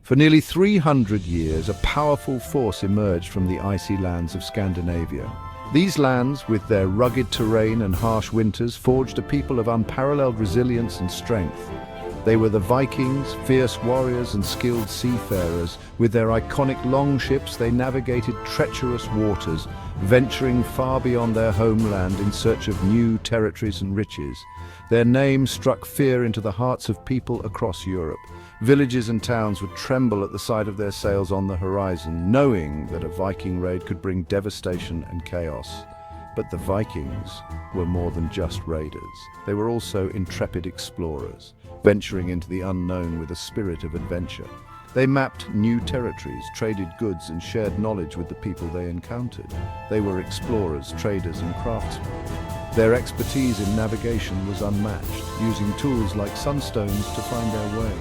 For nearly 300 years, a powerful force emerged from the icy lands of Scandinavia. These lands, with their rugged terrain and harsh winters, forged a people of unparalleled resilience and strength. They were the Vikings, fierce warriors and skilled seafarers. With their iconic longships, they navigated treacherous waters, venturing far beyond their homeland in search of new territories and riches. Their name struck fear into the hearts of people across Europe. Villages and towns would tremble at the sight of their sails on the horizon, knowing that a Viking raid could bring devastation and chaos. But the Vikings were more than just raiders. They were also intrepid explorers, venturing into the unknown with a spirit of adventure. They mapped new territories, traded goods, and shared knowledge with the people they encountered. They were explorers, traders, and craftsmen. Their expertise in navigation was unmatched, using tools like sunstones to find their way.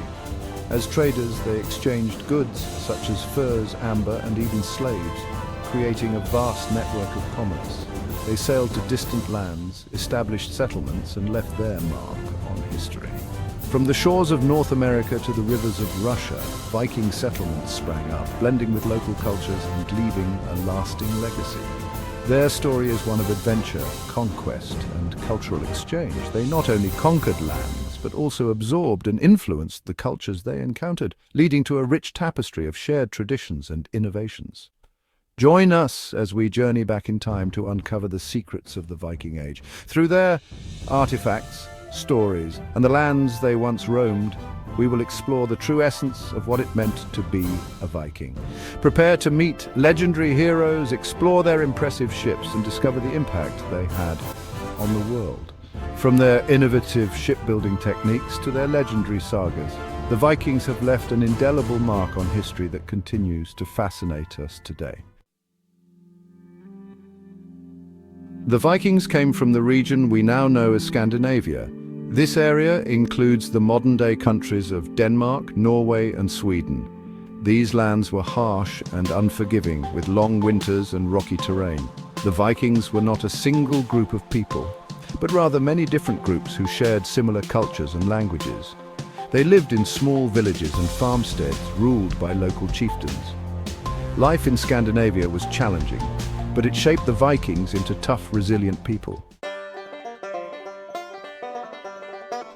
As traders, they exchanged goods such as furs, amber, and even slaves, creating a vast network of commerce. They sailed to distant lands, established settlements, and left their mark on history. From the shores of North America to the rivers of Russia, Viking settlements sprang up, blending with local cultures and leaving a lasting legacy. Their story is one of adventure, conquest, and cultural exchange. They not only conquered lands, but also absorbed and influenced the cultures they encountered, leading to a rich tapestry of shared traditions and innovations. Join us as we journey back in time to uncover the secrets of the Viking Age. Through their artifacts, stories, and the lands they once roamed, we will explore the true essence of what it meant to be a Viking. Prepare to meet legendary heroes, explore their impressive ships, and discover the impact they had on the world. From their innovative shipbuilding techniques to their legendary sagas, the Vikings have left an indelible mark on history that continues to fascinate us today. The Vikings came from the region we now know as Scandinavia. This area includes the modern-day countries of Denmark, Norway, and Sweden. These lands were harsh and unforgiving, with long winters and rocky terrain. The Vikings were not a single group of people, but rather many different groups who shared similar cultures and languages. They lived in small villages and farmsteads ruled by local chieftains. Life in Scandinavia was challenging, but it shaped the Vikings into tough, resilient people.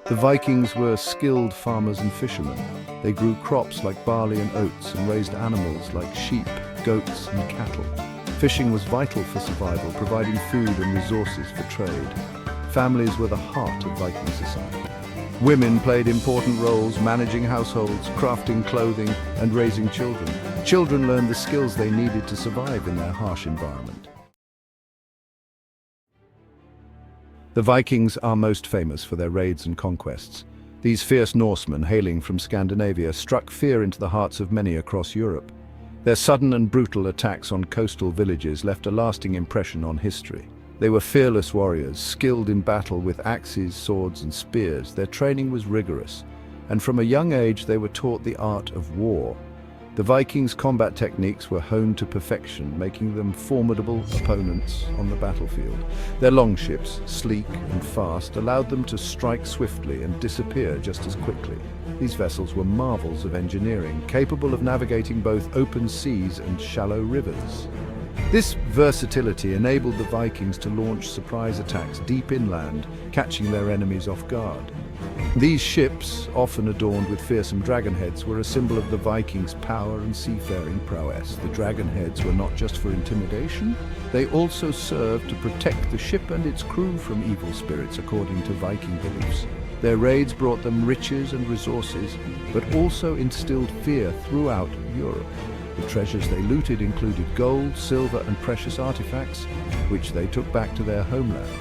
The Vikings were skilled farmers and fishermen. They grew crops like barley and oats and raised animals like sheep, goats, and cattle. Fishing was vital for survival, providing food and resources for trade. Families were the heart of Viking society. Women played important roles, managing households, crafting clothing, and raising children. Children learned the skills they needed to survive in their harsh environment. The Vikings are most famous for their raids and conquests. These fierce Norsemen, hailing from Scandinavia, struck fear into the hearts of many across Europe. Their sudden and brutal attacks on coastal villages left a lasting impression on history. They were fearless warriors, skilled in battle with axes, swords, and spears. Their training was rigorous, and from a young age they were taught the art of war. The Vikings' combat techniques were honed to perfection, making them formidable opponents on the battlefield. Their longships, sleek and fast, allowed them to strike swiftly and disappear just as quickly. These vessels were marvels of engineering, capable of navigating both open seas and shallow rivers. This versatility enabled the Vikings to launch surprise attacks deep inland, catching their enemies off guard. These ships, often adorned with fearsome dragonheads, were a symbol of the Vikings' power and seafaring prowess. The dragonheads were not just for intimidation, they also served to protect the ship and its crew from evil spirits, according to Viking beliefs. Their raids brought them riches and resources, but also instilled fear throughout Europe. The treasures they looted included gold, silver, and precious artifacts, which they took back to their homelands.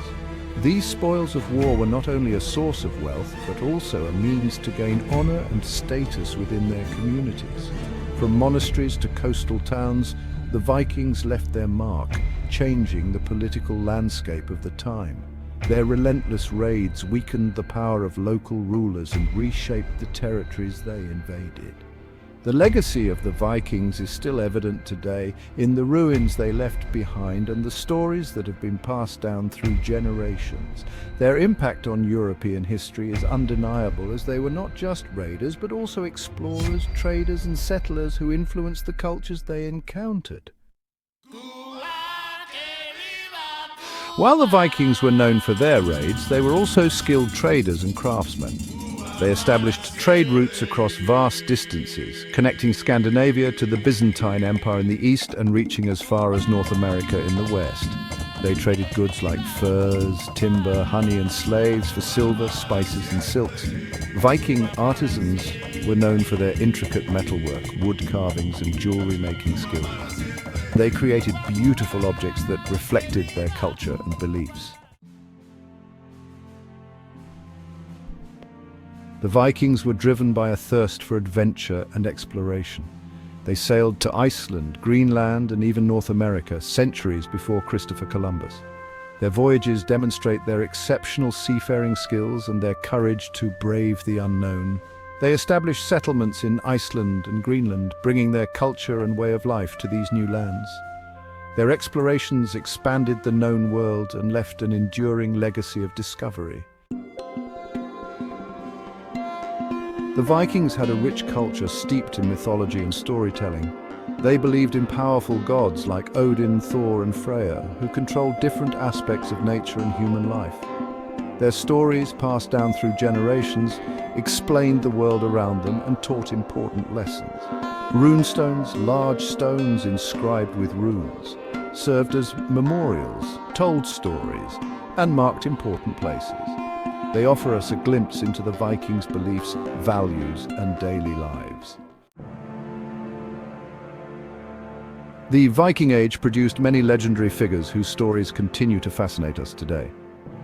These spoils of war were not only a source of wealth, but also a means to gain honor and status within their communities. From monasteries to coastal towns, the Vikings left their mark, changing the political landscape of the time. Their relentless raids weakened the power of local rulers and reshaped the territories they invaded. The legacy of the Vikings is still evident today in the ruins they left behind and the stories that have been passed down through generations. Their impact on European history is undeniable, as they were not just raiders but also explorers, traders and settlers who influenced the cultures they encountered. While the Vikings were known for their raids, they were also skilled traders and craftsmen. They established trade routes across vast distances, connecting Scandinavia to the Byzantine Empire in the east and reaching as far as North America in the west. They traded goods like furs, timber, honey and slaves for silver, spices and silks. Viking artisans were known for their intricate metalwork, wood carvings and jewelry-making skills. They created beautiful objects that reflected their culture and beliefs. The Vikings were driven by a thirst for adventure and exploration. They sailed to Iceland, Greenland, and even North America centuries before Christopher Columbus. Their voyages demonstrate their exceptional seafaring skills and their courage to brave the unknown. They established settlements in Iceland and Greenland, bringing their culture and way of life to these new lands. Their explorations expanded the known world and left an enduring legacy of discovery. The Vikings had a rich culture steeped in mythology and storytelling. They believed in powerful gods like Odin, Thor and Freya, who controlled different aspects of nature and human life. Their stories, passed down through generations, explained the world around them and taught important lessons. Runestones, large stones inscribed with runes, served as memorials, told stories, and marked important places. They offer us a glimpse into the Vikings' beliefs, values, and daily lives. The Viking Age produced many legendary figures whose stories continue to fascinate us today.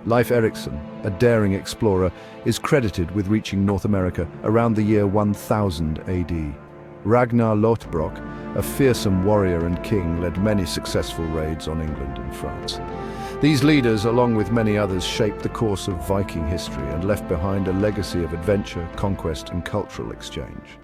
Leif Eriksson, a daring explorer, is credited with reaching North America around the year 1000 AD. Ragnar Lothbrok, a fearsome warrior and king, led many successful raids on England and France. These leaders, along with many others, shaped the course of Viking history and left behind a legacy of adventure, conquest, and cultural exchange.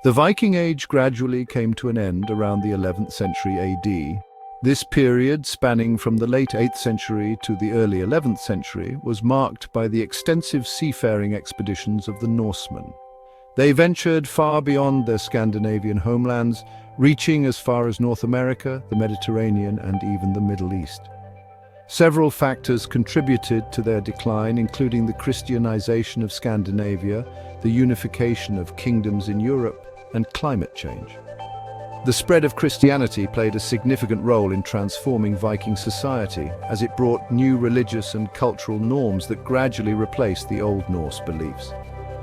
The Viking Age gradually came to an end around the 11th century AD. This period, spanning from the late 8th century to the early 11th century, was marked by the extensive seafaring expeditions of the Norsemen. They ventured far beyond their Scandinavian homelands, reaching as far as North America, the Mediterranean, and even the Middle East. Several factors contributed to their decline, including the Christianization of Scandinavia, the unification of kingdoms in Europe, and climate change. The spread of Christianity played a significant role in transforming Viking society, as it brought new religious and cultural norms that gradually replaced the Old Norse beliefs.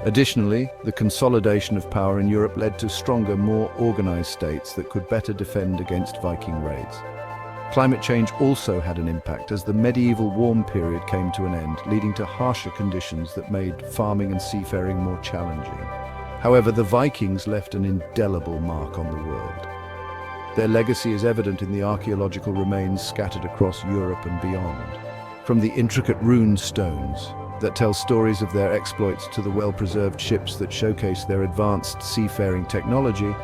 Additionally, the consolidation of power in Europe led to stronger, more organized states that could better defend against Viking raids. Climate change also had an impact, as the medieval warm period came to an end, leading to harsher conditions that made farming and seafaring more challenging. However, the Vikings left an indelible mark on the world. Their legacy is evident in the archaeological remains scattered across Europe and beyond. From the intricate rune stones that tell stories of their exploits to the well-preserved ships that showcase their advanced seafaring technology,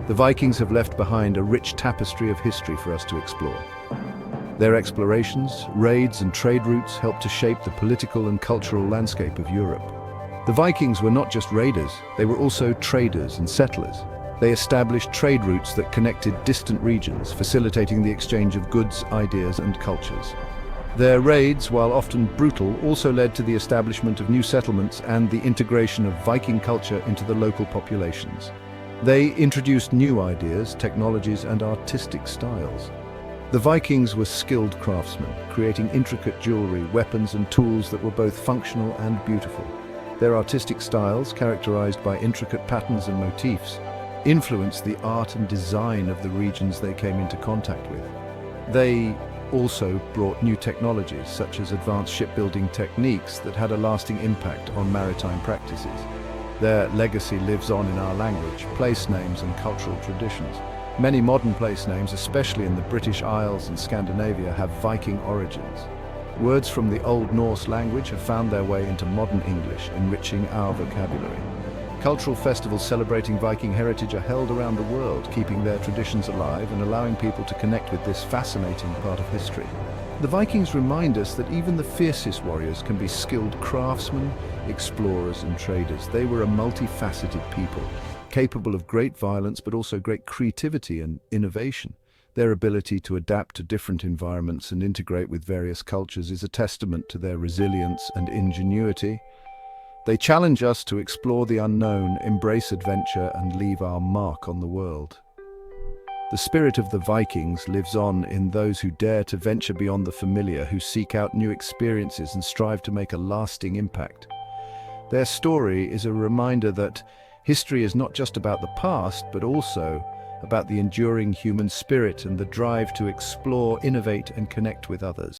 the Vikings have left behind a rich tapestry of history for us to explore. Their explorations, raids and trade routes helped to shape the political and cultural landscape of Europe. The Vikings were not just raiders, they were also traders and settlers. They established trade routes that connected distant regions, facilitating the exchange of goods, ideas and cultures. Their raids, while often brutal, also led to the establishment of new settlements and the integration of Viking culture into the local populations. They introduced new ideas, technologies and artistic styles. The Vikings were skilled craftsmen, creating intricate jewelry, weapons and tools that were both functional and beautiful. Their artistic styles, characterized by intricate patterns and motifs, influenced the art and design of the regions they came into contact with. They also brought new technologies, such as advanced shipbuilding techniques that had a lasting impact on maritime practices. Their legacy lives on in our language, place names and cultural traditions. Many modern place names, especially in the British Isles and Scandinavia, have Viking origins. Words from the Old Norse language have found their way into modern English, enriching our vocabulary. Cultural festivals celebrating Viking heritage are held around the world, keeping their traditions alive and allowing people to connect with this fascinating part of history. The Vikings remind us that even the fiercest warriors can be skilled craftsmen, explorers and traders. They were a multifaceted people, capable of great violence but also great creativity and innovation. Their ability to adapt to different environments and integrate with various cultures is a testament to their resilience and ingenuity. They challenge us to explore the unknown, embrace adventure, and leave our mark on the world. The spirit of the Vikings lives on in those who dare to venture beyond the familiar, who seek out new experiences and strive to make a lasting impact. Their story is a reminder that history is not just about the past, but also about the enduring human spirit and the drive to explore, innovate, and connect with others.